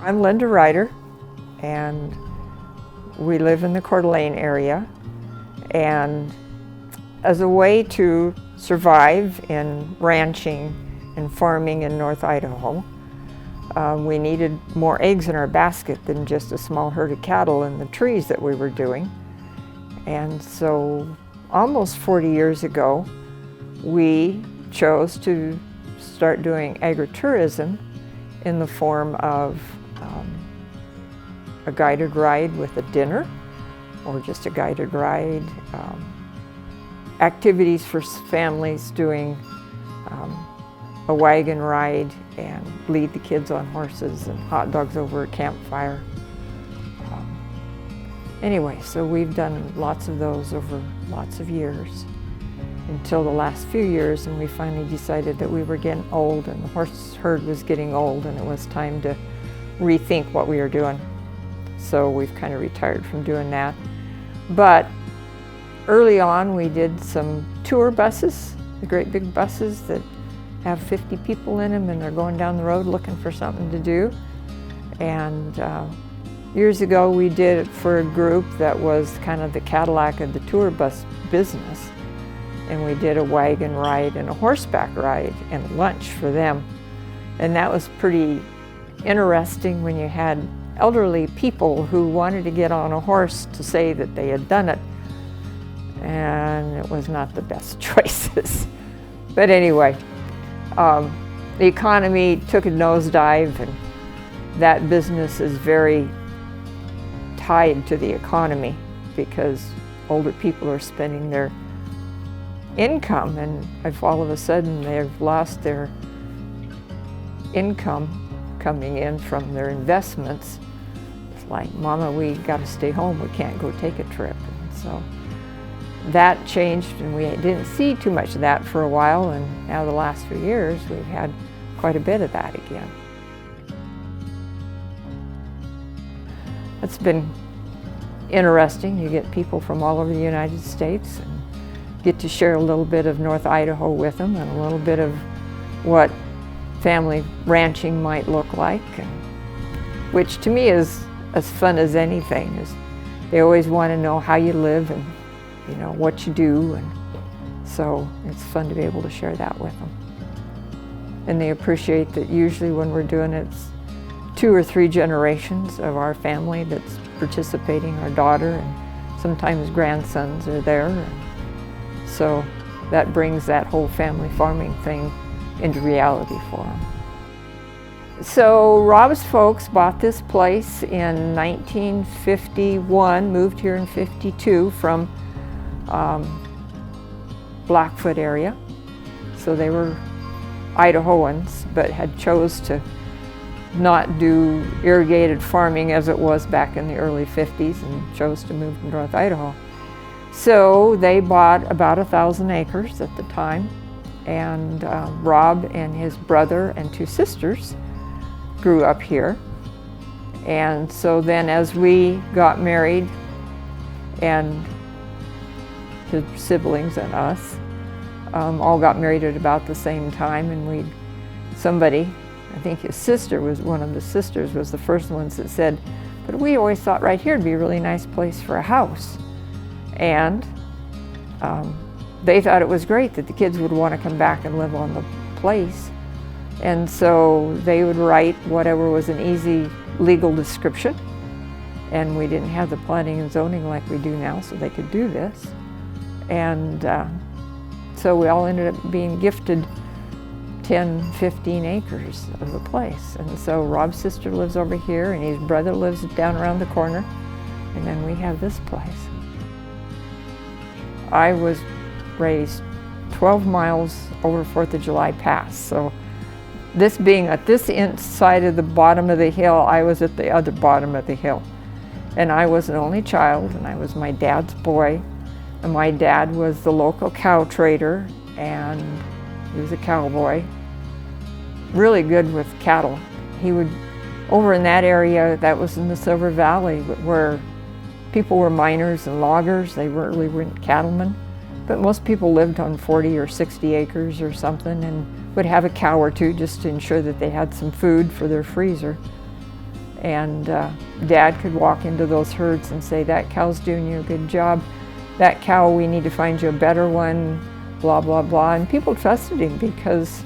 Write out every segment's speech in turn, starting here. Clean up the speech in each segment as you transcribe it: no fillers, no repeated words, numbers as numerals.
I'm Linda Ryder, and we live in the Couer D area. And as a way to survive in ranching and farming in North Idaho, we needed more eggs in our basket than just a small herd of cattle in the trees that we were doing. And so almost 40 years ago, we chose to start doing agritourism in the form of a guided ride with a dinner, or just a guided ride, activities for families doing a wagon ride and lead the kids on horses and hot dogs over a campfire. Anyway, so we've done lots of those over lots of years until the last few years, and we finally decided that we were getting old and the horse herd was getting old and it was time to rethink what we were doing. So we've kind of retired from doing that. But early on we did some tour buses, the great big buses that have 50 people in them and they're going down the road looking for something to do. And years ago we did it for a group that was kind of the Cadillac of the tour bus business. And we did a wagon ride and a horseback ride and lunch for them. And that was pretty interesting when you had elderly people who wanted to get on a horse to say that they had done it. And it was not the best choices. But anyway, the economy took a nosedive, and that business is very tied to the economy because older people are spending their income, and if all of a sudden they've lost their income coming in from their investments, it's like, Mama, we got to stay home, we can't go take a trip. And so that changed, and we didn't see too much of that for a while, and now the last few years we've had quite a bit of that again. It's been interesting. You get people from all over the United States and get to share a little bit of North Idaho with them and a little bit of what family ranching might look like, and which to me is as fun as anything. Is they always want to know how you live and what you do, and so it's fun to be able to share that with them. And they appreciate that usually when we're doing it, it's 2 or 3 generations of our family that's participating, our daughter, and sometimes grandsons are there. And so that brings that whole family farming thing into reality for them. So Rob's folks bought this place in 1951, moved here in 52 from Blackfoot area. So they were Idahoans, but had chose to not do irrigated farming as it was back in the early 50s and chose to move to North Idaho. So they bought about 1,000 acres at the time, and Rob and his brother and 2 sisters grew up here. And so then as we got married, and his siblings and us all got married at about the same time, and somebody, I think his sister was, one of the sisters was the first ones that said, but we always thought right here would be a really nice place for a house. And they thought it was great that the kids would want to come back and live on the place. And so they would write whatever was an easy legal description. And we didn't have the planning and zoning like we do now, so they could do this. And so we all ended up being gifted 10, 15 acres of the place. And so Rob's sister lives over here, and his brother lives down around the corner. And then we have this place. I was raised 12 miles over 4th of July Pass. So this being at this side of the bottom of the hill, I was at the other bottom of the hill. And I was an only child, and I was my dad's boy. And my dad was the local cow trader, and he was a cowboy. Really good with cattle. He would, over in that area, that was in the Silver Valley, where people were miners and loggers. They really weren't cattlemen. But most people lived on 40 or 60 acres or something, and would have a cow or 2 just to ensure that they had some food for their freezer. And Dad could walk into those herds and say, that cow's doing you a good job. That cow, we need to find you a better one, blah, blah, blah. And people trusted him because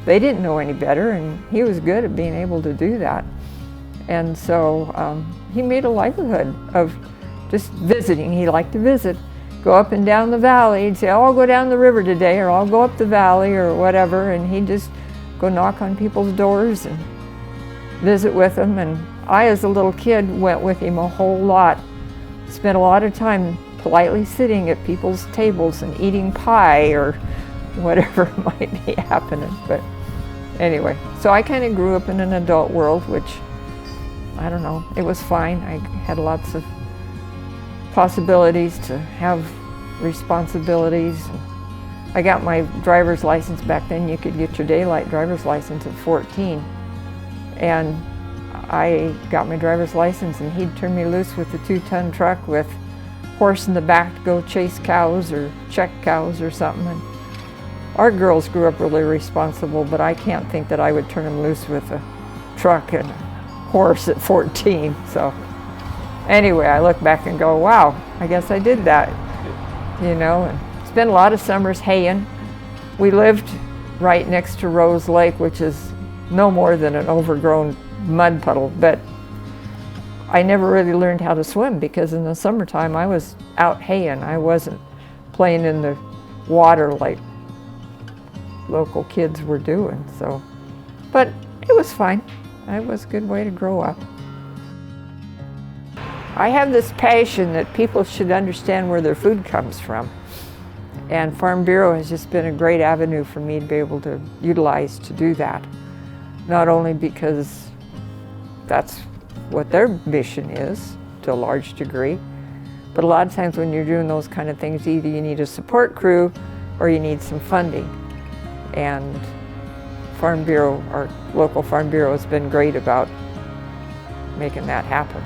they didn't know any better, and he was good at being able to do that. And so he made a livelihood of just visiting. He liked to visit, go up and down the valley. He'd say, oh, I'll go down the river today, or I'll go up the valley, or whatever. And he'd just go knock on people's doors and visit with them. And I, as a little kid, went with him a whole lot. Spent a lot of time politely sitting at people's tables and eating pie or whatever might be happening. But anyway, so I kind of grew up in an adult world, which, I don't know, it was fine. I had lots of possibilities to have responsibilities. I got my driver's license back then. You could get your daylight driver's license at 14. And I got my driver's license, and he'd turn me loose with a 2-ton truck with horse in the back to go chase cows or check cows or something. And our girls grew up really responsible, but I can't think that I would turn them loose with a truck and a horse at 14. So anyway, I look back and go, wow, I guess I did that, you know. And spent a lot of summers haying. We lived right next to Rose Lake, which is no more than an overgrown mud puddle, but I never really learned how to swim because in the summertime I was out haying. I wasn't playing in the water like local kids were doing. So, but it was fine. It was a good way to grow up. I have this passion that people should understand where their food comes from. And Farm Bureau has just been a great avenue for me to be able to utilize to do that. Not only because that's what their mission is to a large degree, but a lot of times when you're doing those kind of things, either you need a support crew or you need some funding. And Farm Bureau, our local Farm Bureau, has been great about making that happen.